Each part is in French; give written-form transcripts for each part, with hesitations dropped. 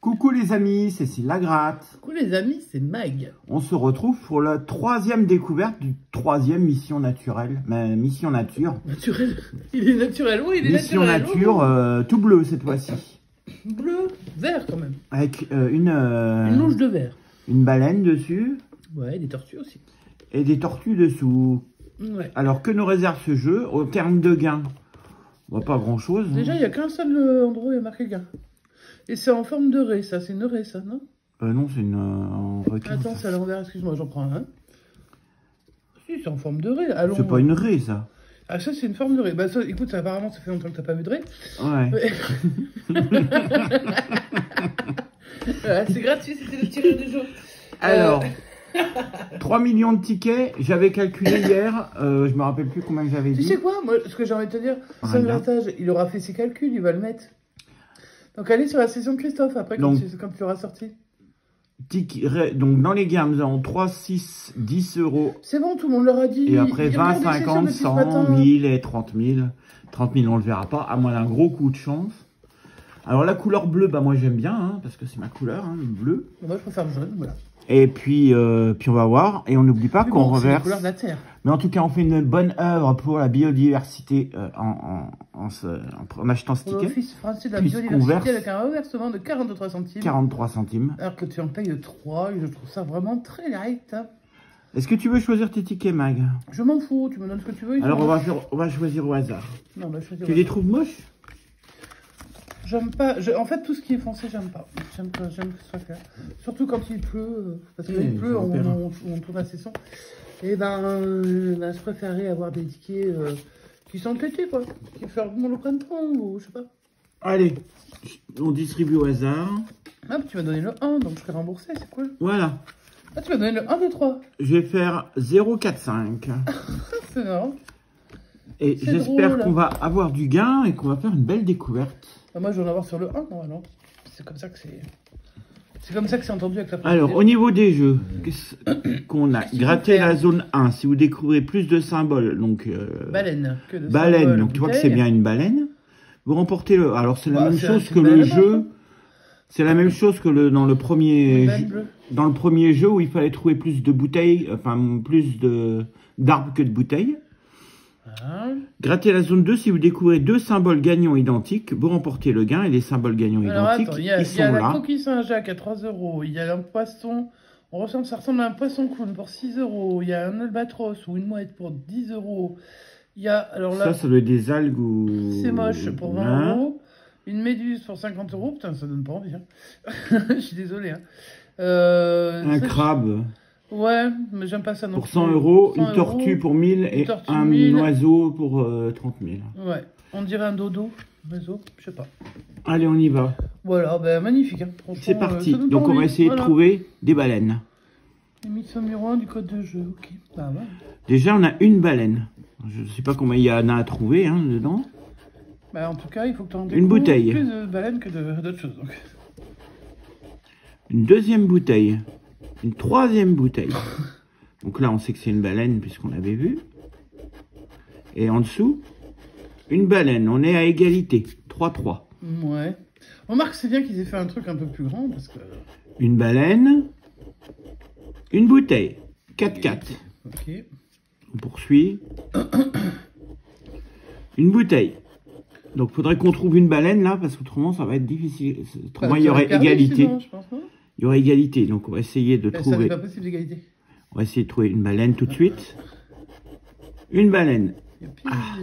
Coucou les amis, c'est Cécile Lagratte. Coucou les amis, c'est Mag. On se retrouve pour la troisième découverte du troisième Mission Naturelle. Mission Nature. Naturel. Il est naturel, oui, il est Mission naturel. Nature, tout bleu cette fois-ci. Bleu, vert quand même. Avec une louche de vert. une baleine dessus. Ouais, des tortues aussi. Et des tortues dessous. Ouais. Alors que nous réserve ce jeu, au terme de gain, on voit pas grand chose. Déjà, il n'y a qu'un seul endroit où il y a marqué gain. Et c'est en forme de raie, ça. C'est une raie, ça, non? Non, c'est un requin. Attends, c'est à l'envers, excuse-moi, j'en prends un. Si, c'est en forme de raie. Allons. C'est pas une raie, ça. Ah, ça, c'est une forme de raie. Bah, ça, écoute, ça, apparemment, ça fait longtemps que t'as pas vu de raie. Ouais. Voilà, c'est gratuit, c'était le tirage du jour. Alors, 3 millions de tickets, j'avais calculé hier, je me rappelle plus combien j'avais Tu dit. sais quoi, moi, ce que j'ai envie de te dire, Rien. Saint Grattage, il aura fait ses calculs, il va le mettre. Donc allez sur la session de Christophe après quand tu l'auras sorti. Donc dans les gammes, nous avons 3, 6, 10 euros. C'est bon, tout le monde leur a dit. Et après 20, 50, 100, 1000 et 30 000. 30 000, on le verra pas, à moins d'un gros coup de chance. Alors la couleur bleue, bah moi j'aime bien, hein, parce que c'est ma couleur, hein, le bleu. Moi je préfère le jaune, voilà. Et puis on va voir, et on n'oublie pas qu'on reverse. La couleur de la terre. Mais en tout cas, on fait une bonne œuvre pour la biodiversité en achetant ce ticket. L'Office français de la biodiversité avec un reversement de 43 centimes. 43 centimes. Alors que tu en payes 3, et je trouve ça vraiment très light. Hein. Est-ce que tu veux choisir tes tickets, Mag? Je m'en fous, tu me donnes ce que tu veux. Alors, on va choisir au hasard. Non, on va choisir Tu les trouves moches? J'aime pas. En fait, tout ce qui est foncé, j'aime pas. J'aime que ce soit clair. Surtout quand il pleut. Parce qu'il pleut, on tourne la session. Et je préférerais avoir des tickets qui sont l'été, quoi. Qui feront le printemps, ou je sais pas. Allez, on distribue au hasard. Ah, tu m'as donné le 1, donc je serai remboursé, c'est cool. Voilà. Ah, tu m'as donné le 1, 2, 3. Je vais faire 0, 4, 5. C'est marrant. Et j'espère qu'on va avoir du gain et qu'on va faire une belle découverte. Ah, moi, je vais en avoir sur le 1, normalement. C'est comme ça que c'est... C'est comme ça que c'est entendu avec la première. Alors, au niveau des jeux, qu'on a gratté la zone 1, si vous découvrez plus de symboles, donc... baleine. Que de baleine, symboles, donc tu vois que c'est bien une baleine. Vous remportez le... Alors, c'est la même chose que le jeu... C'est la même chose que dans le premier... Dans le premier jeu où il fallait trouver plus de bouteilles, enfin, plus d'arbres que de bouteilles. Ah. Grattez la zone 2, si vous découvrez 2 symboles gagnants identiques, vous remportez le gain et les symboles gagnants identiques, attends, ils sont là. Il y a là. la coquille Saint-Jacques à 3 €. Il y a un poisson, ça ressemble à un poisson clown pour 6 €. Il y a un albatros ou une mouette pour 10 €. Il y a, alors là... Ça doit être des algues ou... C'est moche pour 20 €. Une méduse pour 50 €. Putain, ça donne pas envie. Hein. Je suis désolé. Hein. Un crabe. Ouais, mais j'aime pas ça non pour plus. 100 €, une tortue pour 1000 et un oiseau pour 30 000. Ouais, on dirait un dodo, oiseau, je sais pas. Allez, on y va. Voilà, ben magnifique. Hein. C'est parti. Donc on va essayer de trouver des baleines. Émission numéro 1 du code de jeu, ok. Bah, ouais. Déjà, on a une baleine. Je sais pas combien il y en a à trouver hein, dedans. Bah, en tout cas, il faut que tu en une bouteille. Plus de baleines que d'autres choses. Donc. Une deuxième bouteille. Une troisième bouteille. Donc là, on sait que c'est une baleine puisqu'on l'avait vu. Et en dessous, une baleine. On est à égalité. 3-3. Ouais. Remarque, c'est bien qu'ils aient fait un truc un peu plus grand parce que... Une baleine. Une bouteille. 4-4. Ok. On poursuit. Une bouteille. Donc, il faudrait qu'on trouve une baleine là, parce qu'autrement, ça va être difficile. Autrement, il y aurait égalité. Sinon, je pense, il y aurait égalité. Donc, on va essayer de trouver... Ça n'est pas possible d'égalité. On va essayer de trouver une baleine tout de suite. Une baleine. Ah.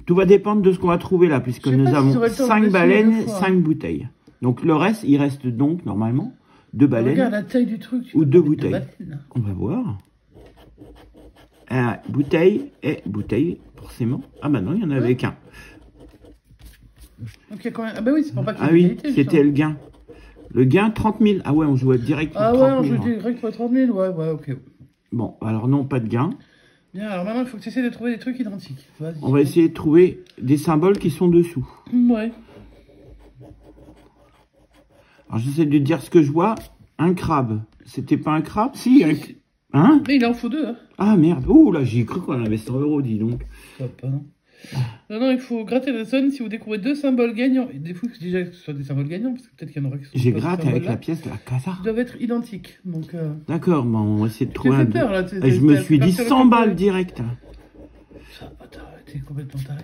Tout va dépendre de ce qu'on va trouver là, puisque nous avons 5 baleines, 5 bouteilles. Donc, le reste, il reste donc, normalement, 2 baleines. Regarde la taille du truc. Ou 2 bouteilles. On va voir. Bouteille et bouteille, forcément. Ah bah non, il n'y en avait qu'un. Donc, il y a combien... Ah bah oui, c'est pour pas qu'il y ait Ah oui, égalité, c'était le gain. Le gain, 30 000. Ah ouais, on jouait direct pour 30 000. Ah ouais, on jouait direct pour 30 000. Ouais, ok. Bon, alors non, pas de gain. Bien, alors maintenant, il faut que tu essaies de trouver des trucs identiques. On va essayer de trouver des symboles qui sont dessous. Ouais. Alors, j'essaie de dire ce que je vois. Un crabe. C'était pas un crabe? Si. Hein? Mais il en faut deux. Hein. Ah, merde. Oh, là, j'ai cru qu'on avait 100 €, dis donc. Ça va pas, non. Non, il faut gratter la zone si vous découvrez 2 symboles gagnants. Et des fois, déjà que ce soit des symboles gagnants, parce que peut-être qu'il y en aura qui sont. J'ai gratté avec la pièce de la casa. Ils doivent être identiques. Donc. D'accord, bon, on va essayer de trouver un. Peur, là, je me suis dit 100 balles direct. Ça va pas t'arrêter complètement taré.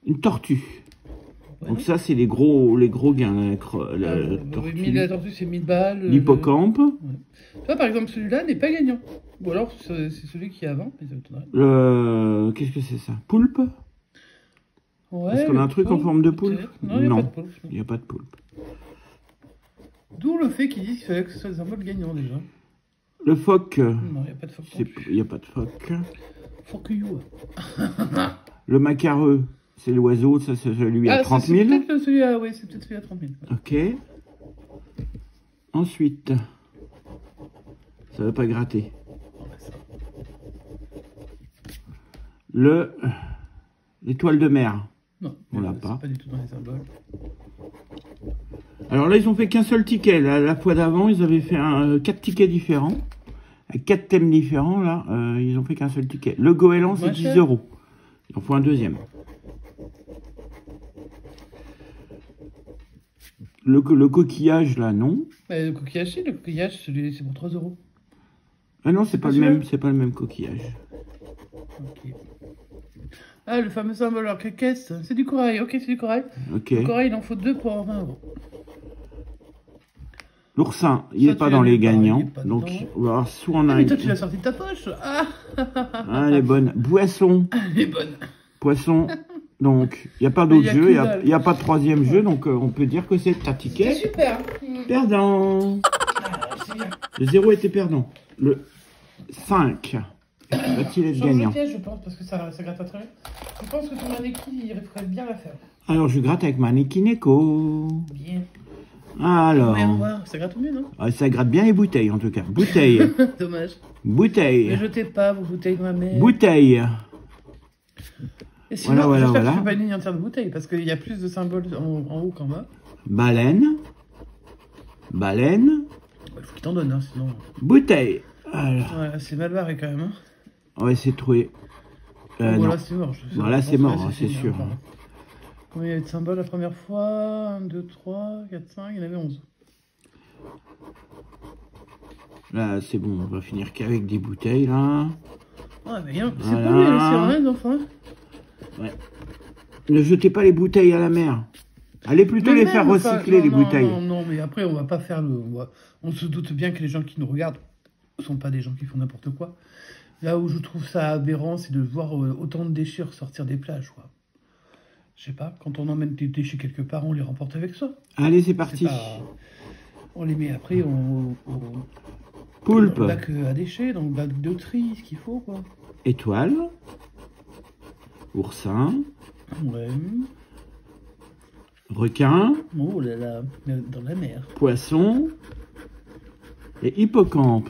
Une tortue. Ouais. Donc ça, c'est les gros gains. La tortue. Oui, la tortue, c'est 1000 balles. L'hippocampe. Ouais. Tu vois, par exemple, celui-là n'est pas gagnant. Ou alors, c'est celui qui est avant. Qu'est-ce que c'est ça? Poulpe? Ouais. Est-ce qu'on a un truc en forme de poulpe? Non, il n'y a pas de poulpe. D'où le fait qu'ils disent qu'il fallait que ce soit des symboles gagnants, déjà. Le phoque. Non, il n'y a pas de phoque. Il n'y a pas de phoque. Fuck you. Le macareux, c'est l'oiseau, ça c'est celui à 30 000. C'est peut-être celui-là, oui, c'est peut-être celui à 30 000. Ok. Ensuite, ça ne va pas gratter. L'étoile de mer. Non, on l'a pas. Pas du tout dans les symboles. Alors là, ils ont fait qu'un seul ticket. La fois d'avant, ils avaient fait 4 tickets différents. Avec 4 thèmes différents, là, ils ont fait qu'un seul ticket. Le goéland, c'est 10 €. Il en faut un deuxième. Le coquillage, là, non. Le coquillage, si, le coquillage, c'est pour 3 €. Ah non, c'est pas le même coquillage. Ok. Ah, le fameux symbole, alors qu'est-ce? C'est du corail, ok, c'est du corail. Ok. Le corail, il en faut 2 pour avoir 20 €. L'oursin, il n'est pas dans les gagnants. Donc, on va voir soit on a. Mais toi, tu l'as sorti de ta poche. Ah, elle est bonne. Poisson. Elle est bonne. Poisson. Donc, il n'y a pas d'autre jeu. Il n'y a pas de troisième jeu. Donc, on peut dire que c'est ta ticket. C'est super. Perdant. Le 0 était perdant. Le 5. Va-t-il être gagnant? Je pense, parce que ça gratte pas très bien. Je pense que ton mannequin, il ferait bien l'affaire. Alors, je gratte avec mannequin Echo. Bien. Alors. Ça gratte mieux, non? Ça gratte bien les bouteilles, en tout cas. Bouteille. Dommage. Bouteille. Ne jetez pas vos bouteilles de ma mère. Bouteille. Et sinon, j'espère que je fais pas une ligne entière de bouteilles, parce qu'il y a plus de symboles en haut qu'en bas. Baleine. Baleine. Il faut qu'il t'en donne, hein, sinon. Bouteille. Alors. Ouais, c'est mal barré quand même. Hein. On va essayer de trouver. Voilà, c'est mort. Voilà, c'est mort, c'est sûr. Combien il y avait de symboles la première fois? 1, 2, 3, 4, 5, il y en avait 11. Là, c'est bon, on va finir qu'avec des bouteilles, là. Ah, mais bien, c'est pas mieux, c'est vrai, enfin. Ouais. Ne jetez pas les bouteilles à la mer. Allez plutôt les faire recycler, les bouteilles. Non, mais après, on va pas faire le... On se doute bien que les gens qui nous regardent ne sont pas des gens qui font n'importe quoi. Là où je trouve ça aberrant, c'est de voir autant de déchets ressortir des plages, quoi. Je sais pas, quand on emmène des déchets quelque part, on les remporte avec soi. Allez, c'est parti. On les met après au Poulpe. bac à déchets, dans le bac de tri, ce qu'il faut, quoi. Étoile. Oursin. Ouais. Requin. Oh là là, dans la mer. Poisson. Et hippocampe.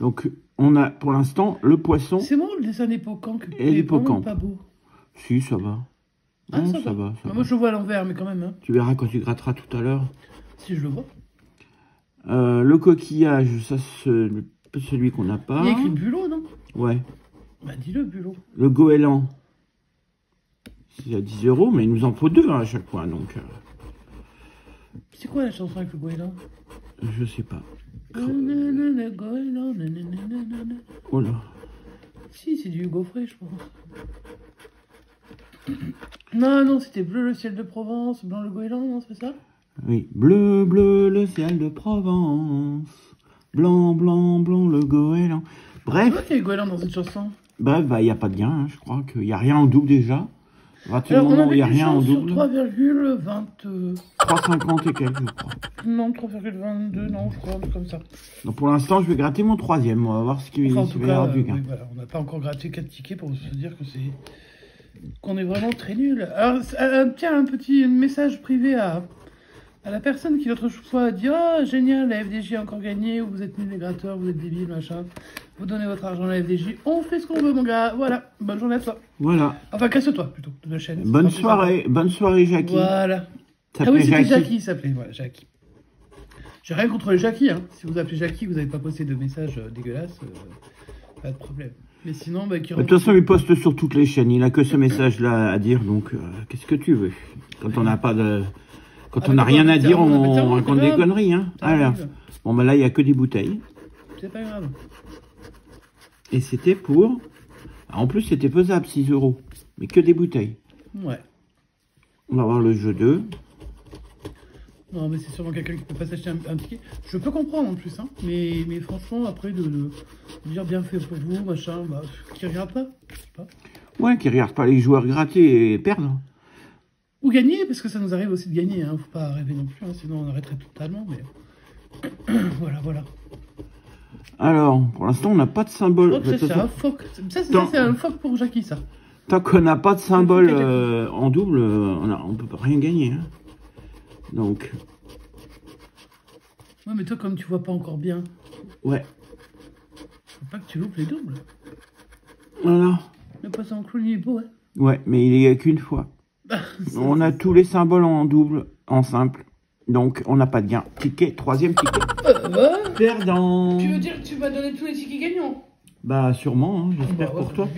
Donc, on a pour l'instant le poisson. C'est bon le dessin d'hippocampe. Et l'hippocampe. Pas beau. Si, ça va. Ah, non, ça va. Moi, je le vois à l'envers, mais quand même. Hein. Tu verras quand tu gratteras tout à l'heure. Si je le vois. Le coquillage, ça, c'est celui qu'on n'a pas. Il y a écrit bulot, non? Ouais. Bah, dis-le, bulot. Le goéland, c'est à 10 €, mais il nous en faut 2 à chaque fois, donc... C'est quoi la chanson avec le goéland? Je sais pas. Oh là. Si, c'est du Hugo Frey, je pense. Non, c'était bleu le ciel de Provence, blanc le goéland, non, c'est ça? Oui, bleu, bleu le ciel de Provence, blanc, blanc, blanc le goéland. Bref. C'est vrai qu'il y a le goéland dans une chanson. Bref, il n'y a pas de gain, hein, je crois qu'il n'y a rien en double déjà. À partir du moment où il n'y a rien en double. 3,20... 3,50 et quelques, je crois. Non, 3,22, non, je crois, comme ça. Donc pour l'instant, je vais gratter mon troisième. On va voir ce qui va y avoir du gain. Oui, voilà, on n'a pas encore gratté 4 tickets pour se dire que c'est... qu'on est vraiment très nul. Alors, tiens, un petit message privé à la personne qui l'autre fois a dit « Oh, génial, la FDJ a encore gagné, ou vous êtes nuls les gratteurs, vous êtes débiles, machin. Vous donnez votre argent à la FDJ, on fait ce qu'on veut, mon gars. » Voilà, bonne journée à toi. Voilà. Enfin, casse-toi, plutôt, de la chaîne. Bonne soirée, Jackie. Voilà. Ah oui, c'était Jackie, il s'appelait, voilà, Jackie. J'ai rien contre les Jackie, hein. Si vous appelez Jackie, vous n'avez pas posté de messages dégueulasses, pas de problème. Mais sinon, bah, de toute façon, il poste sur toutes les chaînes. Il a que ce message-là à dire, donc qu'est-ce que tu veux? Quand on n'a pas de... Quand on n'a rien à dire, on raconte des conneries, hein. Alors, bon, bah là, il n'y a que des bouteilles. C'est pas grave. Et c'était pour... En plus, c'était pesable, 6 €. Mais que des bouteilles. Ouais. On va voir le jeu 2. Non, mais c'est sûrement quelqu'un qui peut pas s'acheter un ticket. Je peux comprendre en plus, hein. Mais franchement, après, de dire bien fait pour vous, machin, bah, qui regarde pas, je sais pas. Ouais, qui regarde pas les joueurs gratter et perdre. Ou gagner, parce que ça nous arrive aussi de gagner, hein. Faut pas rêver non plus, hein, sinon on arrêterait totalement, mais... voilà. Alors, pour l'instant, on n'a pas de symbole. Oh, c'est un phoque. Ça, c'est un phoque pour Jackie, ça. Tant qu'on n'a pas de symbole en double, on peut rien gagner. Hein. Donc... Ouais, mais toi, comme tu vois pas encore bien... Ouais. Faut pas que tu loupes les doubles. Voilà. Le poisson en clown, il est beau, hein. Ouais, mais il n'y a qu'une fois. On a tous les symboles en double, en simple. Donc, on n'a pas de gain. Ticket, 3e ticket. Perdant. Tu veux dire que tu vas donner tous les tickets gagnants? Bah, sûrement, hein, j'espère pour toi.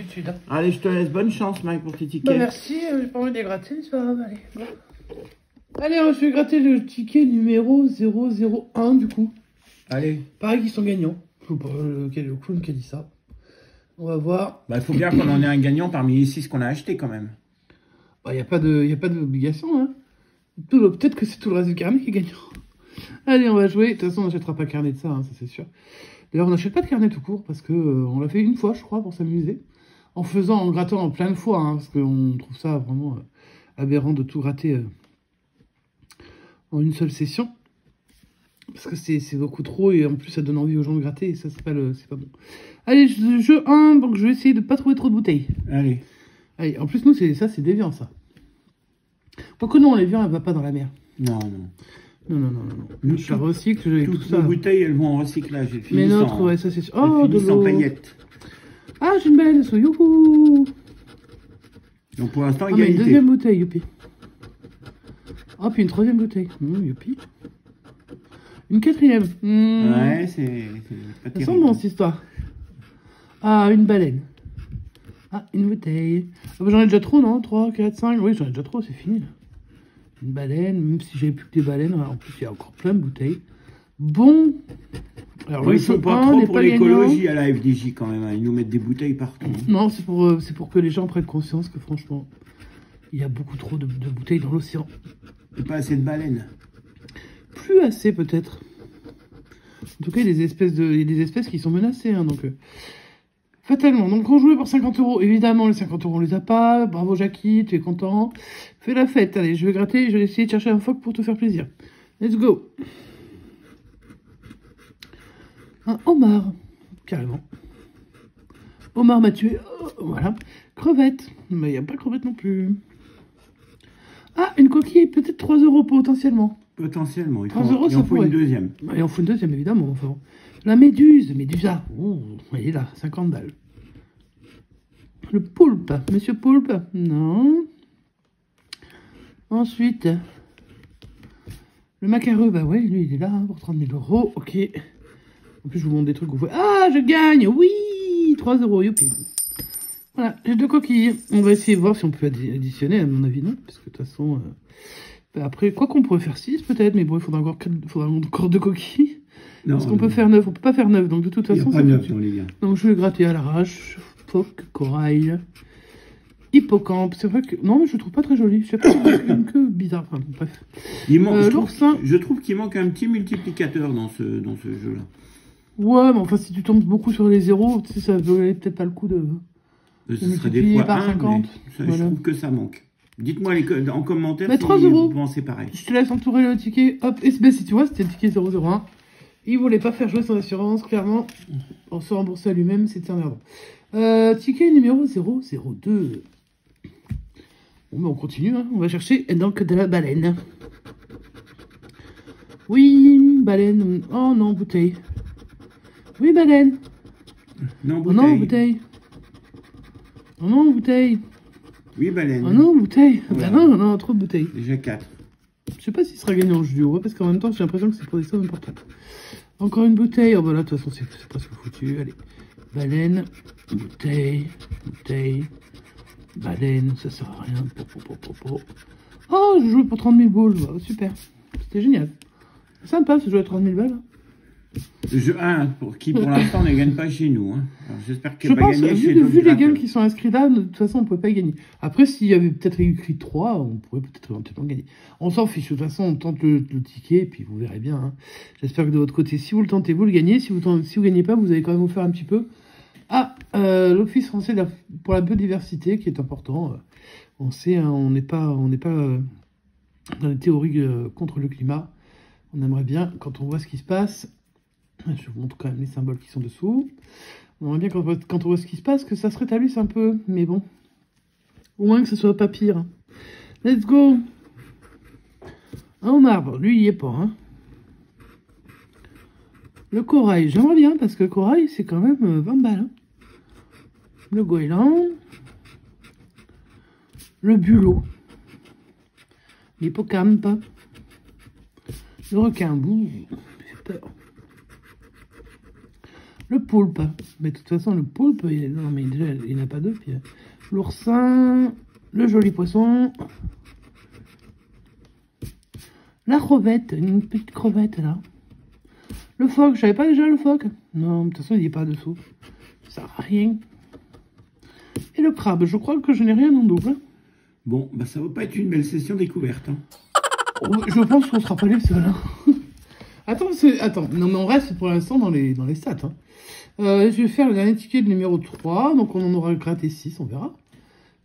Allez, je te laisse bonne chance, Mike, pour tes tickets. Bah, merci, j'ai pas envie de les gratter, c'est pas grave, allez. Bon. Allez, je vais gratter le ticket numéro 001, du coup. Allez. Pareil qu'ils sont gagnants. Faut pas le clown qui a dit ça. On va voir. Bah, il faut bien qu'on en ait un gagnant parmi les 6 qu'on a acheté quand même. Bah, il n'y a pas d'obligation, hein. Peut-être que c'est tout le reste du carnet qui est gagnant. Allez, on va jouer. De toute façon, on n'achètera pas de carnet de ça, hein, ça c'est sûr. D'ailleurs, on n'achète pas de carnet tout court parce que on l'a fait une fois, je crois, pour s'amuser. En grattant plein de fois, hein, parce qu'on trouve ça vraiment aberrant de tout gratter en une seule session. Parce que c'est beaucoup trop et en plus ça donne envie aux gens de gratter et ça c'est pas bon. Allez, jeu 1, donc je vais essayer de pas trouver trop de bouteilles. Allez. Allez, en plus nous c'est déviant ça. Quoique non, les viands elles vont pas dans la mer. Non. Non. Nous, je recycle, j'ai tout ça. Les bouteilles elles vont en recyclage. Mais notre, ouais, ça c'est sûr. Oh, de l'eau. Paillettes. Ah, j'ai une baleine, ça, youhou. Donc pour l'instant, il y a une deuxième bouteille, youpi. Oh, puis une troisième bouteille. Youpi. Une quatrième. Ouais, c'est pas terrible. Ça sent bon, cette histoire. Ah, une baleine. Ah, une bouteille. Ah, bah, j'en ai déjà trop, non? 3, 4, 5. Oui, j'en ai déjà trop, c'est fini. Là. Une baleine, même si j'avais plus que des baleines. En plus, il y a encore plein de bouteilles. Bon. Alors, ils sont pas trop pour l'écologie à la FDJ quand même. Hein. Ils nous mettent des bouteilles partout. Non, c'est pour que les gens prennent conscience que franchement, il y a beaucoup trop de bouteilles dans l'océan. Et pas assez de baleines. Plus assez peut-être. En tout cas, il y a des espèces qui sont menacées. Hein, donc, fatalement. Donc, on jouait pour 50 €. Évidemment, les 50 €, on les a pas. Bravo, Jackie, tu es content. Fais la fête. Allez, je vais gratter. Je vais essayer de chercher un phoque pour te faire plaisir. Let's go. Un homard. Carrément. Homard m'a tué. Oh, voilà. Crevette. Mais il n'y a pas crevette non plus. Ah, une coquille. Peut-être 3 € potentiellement. Potentiellement. Il 3 €, ça faut une deuxième. Et on faut une deuxième, évidemment. Enfin. La médusa. Oh, elle est là, 50 balles. Le poulpe. Monsieur Poulpe. Non. Ensuite, le macareux. Bah ouais, lui, il est là hein, pour 30 000 €. Ok. En plus, je vous montre des trucs où vous voyez. Ah, je gagne. Oui, 3 €. Youpi. Voilà, j'ai 2 coquilles. On va essayer de voir si on peut additionner. À mon avis, non. Parce que de toute façon... après, quoi qu'on pourrait faire 6 peut-être, mais bon, il faudra encore 2 coquilles. Non, parce qu'on peut faire 9, on peut pas faire 9, donc de toute façon... Il n'y a pas 9 dans les liens. Donc je vais gratter à l'arrache. Phoque, corail, hippocampe. C'est vrai que... Non, mais je le trouve pas très joli. Je sais pas, que bizarre. Enfin, bref. Je trouve qu'il manque un petit multiplicateur dans ce jeu-là. Ouais, mais enfin, si tu tombes beaucoup sur les zéros, tu sais, ça valait peut-être pas le coup de multiplier par 50. Voilà. Je trouve que ça manque. Dites-moi en commentaire si 3 € vous pensez pareil. Je te laisse entourer le ticket. Hop, SB, si tu vois, c'était le ticket 001. Il voulait pas faire jouer son assurance, clairement. On se rembourser à lui-même, c'était un merde. Ticket numéro 002. Bon, mais on continue, hein. On va chercher donc de la baleine. Oui, baleine. Oh non, bouteille. Oui, baleine. Non, bouteille. Oh non, bouteille. Oh non, bouteille. Oui, baleine. Oh non, bouteille. Voilà. Bah non, trop de bouteilles. Déjà 4. sais pas s'il sera gagnant, je dis ouais, parce qu'en même temps, j'ai l'impression que c'est pour des sommes importantes. Encore une bouteille. Oh, bah là, de toute façon, c'est presque foutu. Allez. Baleine, bouteille, bouteille, baleine, ça sert à rien. Oh, je joue pour 30 000 balles. Bah, super. C'était génial. C'est sympa ce jeu à 30 000 balles. Jeu 1, qui pour l'instant ne gagne pas chez nous. Hein. J'espère qu'il je va pas pense, gagner chez d'autres vu les games gratteurs. qui sont inscrits là, de toute façon, on ne peut pas y gagner. Après, s'il y avait peut-être écrit 3, on pourrait peut-être éventuellement gagner. On s'en fiche. De toute façon, on tente le ticket, et puis vous verrez bien. Hein. J'espère que de votre côté, si vous le tentez, vous le gagnez. Si vous ne gagnez pas, vous allez quand même vous faire un petit peu. Ah, l'Office français pour la biodiversité, qui est important. On sait, hein, on n'est pas dans les théories contre le climat. On aimerait bien, quand on voit ce qui se passe, je vous montre quand même les symboles qui sont dessous. On aimerait bien, quand on voit ce qui se passe, que ça se rétablisse un peu. Mais bon, au moins que ce soit pas pire. Let's go. Un marbre, lui, il y est pas. Hein. Le corail, j'aimerais bien, parce que le corail, c'est quand même 20 balles. Hein. Le goéland. Le bulot. L'hippocampe. Le requin, bouh, j'ai peur. Le poulpe. Mais de toute façon, le poulpe, non, mais déjà, il n'a pas deux pieds. L'oursin. Le joli poisson. La crevette, une petite crevette, là. Le phoque, je savais pas déjà le phoque. Non, de toute façon, il n'y est pas dessous. Ça sert à rien. Et le crabe, je crois que je n'ai rien en double. Bon, bah ça va pas être une belle session découverte. Hein. Je pense qu'on sera pas les seuls. Hein. Attends, non mais on reste pour l'instant dans les stats. Hein. Je vais faire le dernier ticket de numéro 3, donc on en aura gratté 6, on verra.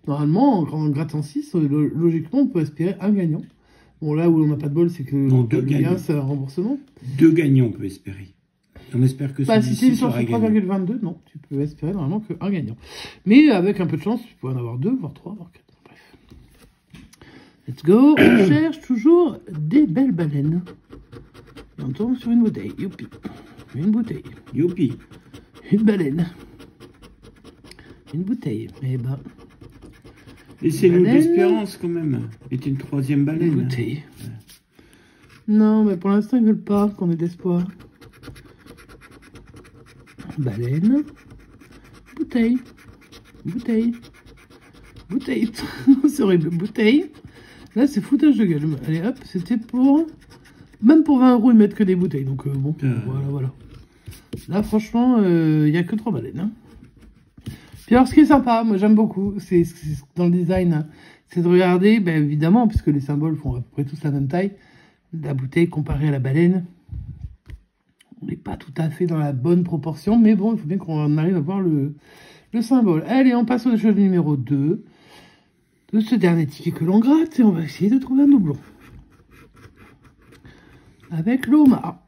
Normalement, en grattant 6, logiquement, on peut espérer un gagnant. Bon, là où on n'a pas de bol, c'est que deux gagnants. C'est un remboursement. 2 gagnants, on peut espérer. On espère que si c'est sur sera gagnant. 3,22, non, tu peux espérer normalement qu'un gagnant. Mais avec un peu de chance, tu peux en avoir 2, voire 3, voire 4. Bref. Let's go. On cherche toujours des belles baleines. Et on tombe sur une bouteille. Youpi. Une bouteille. Youpi. Une baleine. Une bouteille. Eh ben. Laissez-nous de l'espérance quand même. C'est une 3e baleine. Une bouteille. Ouais. Non, mais pour l'instant, ils veulent pas qu'on ait d'espoir. Baleine. Bouteille. Bouteille. Bouteille. C'est horrible. Bouteille. Là, c'est foutage de gueule. Allez, hop, c'était pour... Même pour 20 €, ils mettent que des bouteilles. Donc, bon, voilà. Là, franchement, il n'y a que 3 baleines. Hein. Puis alors, ce qui est sympa, moi, j'aime beaucoup, c'est dans le design, hein, c'est de regarder, ben, évidemment, puisque les symboles font à peu près tous la même taille, la bouteille comparée à la baleine. On n'est pas tout à fait dans la bonne proportion, mais bon, il faut bien qu'on arrive à voir le symbole. Allez, on passe au jeu numéro 2 de ce dernier ticket que l'on gratte, et on va essayer de trouver un doublon. Avec l'Omar,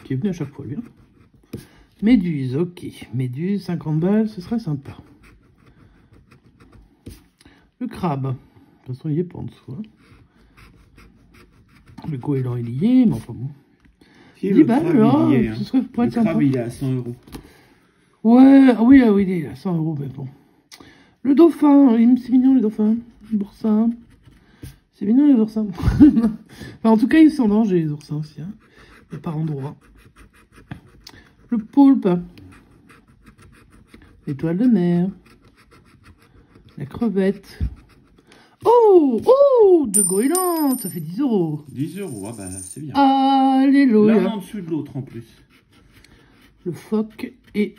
qui est venu à chaque fois, lui. Hein. Méduse, ok. Méduse, 50 balles, ce serait sympa. Le crabe. De toute façon, il est pas en dessous. Hein. Le goéland, il y est, mais enfin bon. 10 balles, alors, ce serait pour être sympa. Le crabe, il est à 100 €. Ouais, oui, il est à 100 €, mais bon. Le dauphin, c'est mignon, les dauphins. Le boursin. C'est mignon, les oursins. Enfin, en tout cas, ils sont en danger, les oursins aussi. Hein. Et par endroits. Le poulpe. L'étoile de mer. La crevette. Oh, de goéland, ça fait 10 €. 10 €, ah bah c'est bien. Alléluia. L'un en dessous de l'autre en plus. Le phoque et...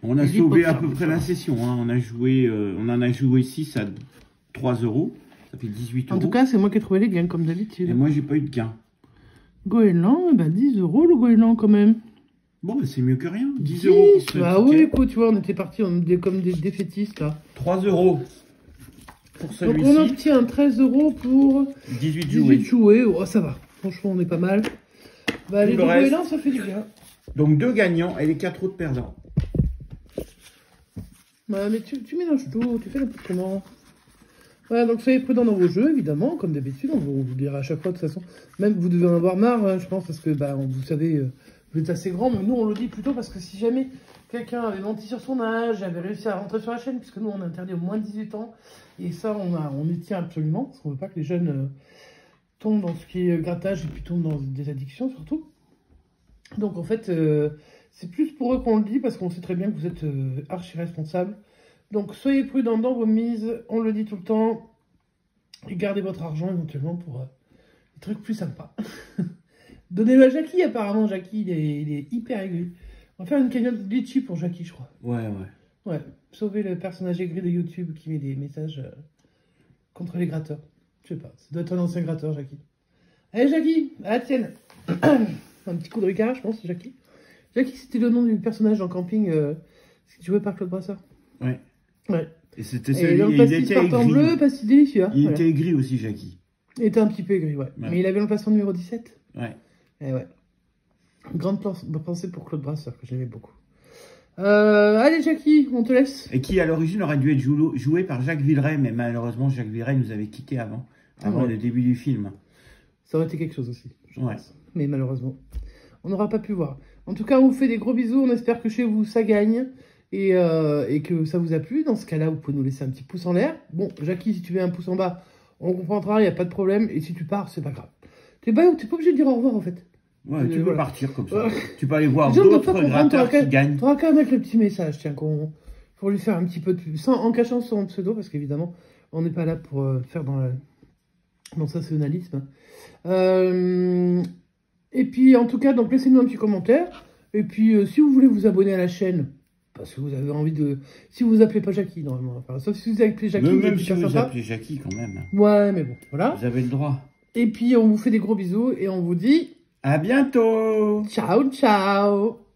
On a sauvé à peu près la session. Hein. On en a joué 6 à 3 €. Ça fait 18 €. En tout cas, c'est moi qui ai trouvé les gains, comme d'habitude. Et moi, j'ai pas eu de gain. Goéland, ben 10 € le goéland quand même. Bon, bah, c'est mieux que rien. 10 € pour ce bah oui, écoute, tu vois, on était partis comme des défaitistes, là. 3 € pour celui-ci. Donc, on obtient 13 € pour 18 jouets. Oh, ça va. Franchement, on est pas mal. Bah, les deux goélands, ça fait du bien. Donc, 2 gagnants et les 4 autres perdants. Bah, mais tu mélanges tout. Tu fais n'importe comment. Voilà, donc soyez prudents dans vos jeux, évidemment. Comme d'habitude, on vous dira à chaque fois, de toute façon. Même, vous devez en avoir marre, hein, je pense, parce que, bah, vous savez... Vous êtes assez grand, mais nous on le dit plutôt parce que si jamais quelqu'un avait menti sur son âge, avait réussi à rentrer sur la chaîne, puisque nous on est interdit au moins de 18 ans, et ça on y tient absolument, parce qu'on ne veut pas que les jeunes tombe dans ce qui est grattage et puis tombe dans des addictions surtout. Donc en fait, c'est plus pour eux qu'on le dit parce qu'on sait très bien que vous êtes archi responsable. Donc soyez prudents dans vos mises, on le dit tout le temps. Et gardez votre argent éventuellement pour des trucs plus sympas. Donnez-le à Jackie apparemment, Jackie il est hyper aigri. On va faire une cagnotte litchi pour Jackie je crois. Ouais. Ouais, sauver le personnage aigri de YouTube qui met des messages contre les gratteurs. Je sais pas, ça doit être un ancien gratteur, Jackie. Allez, Jackie, à la tienne. Un petit coup de Ricard, je pense, Jackie. Jackie, c'était le nom du personnage en camping joué par Claude Brasseur. Ouais. Ouais. Et c'était celui, le pastis en bleu, pastis délicieux. Il était aigri aussi, Jackie. Il était un petit peu aigri, ouais. Mais il avait l'emplacement numéro 17. Ouais. Et ouais. Grande pensée pour Claude Brasseur, que j'aimais beaucoup. Allez, Jackie, on te laisse. Et qui, à l'origine, aurait dû être joué par Jacques Villeray, mais malheureusement, Jacques Villeray nous avait quittés avant le début du film. Ça aurait été quelque chose aussi, je ouais. pense. Mais malheureusement, on n'aura pas pu voir. En tout cas, on vous fait des gros bisous. On espère que chez vous, ça gagne et que ça vous a plu. Dans ce cas-là, vous pouvez nous laisser un petit pouce en l'air. Bon, Jackie, si tu mets un pouce en bas, on comprendra, il n'y a pas de problème. Et si tu pars, c'est pas grave. T'es pas obligé de dire au revoir, en fait. Ouais, tu peux partir comme ça. Tu peux aller voir d'autres gratteurs qui gagnent. Tu auras qu'à mettre le petit message, tiens, pour lui faire un petit peu de pub, en cachant son pseudo, parce qu'évidemment, on n'est pas là pour faire dans le sensationnalisme. Et puis, en tout cas, donc laissez-nous un petit commentaire. Et puis, si vous voulez vous abonner à la chaîne, parce que vous avez envie de... Si vous appelez pas Jackie, normalement. Enfin, sauf si vous appelez Jackie. Même si vous appelez Jackie, quand même. Ouais, mais bon, voilà. Vous avez le droit. Et puis, on vous fait des gros bisous et on vous dit... À bientôt. Ciao, ciao.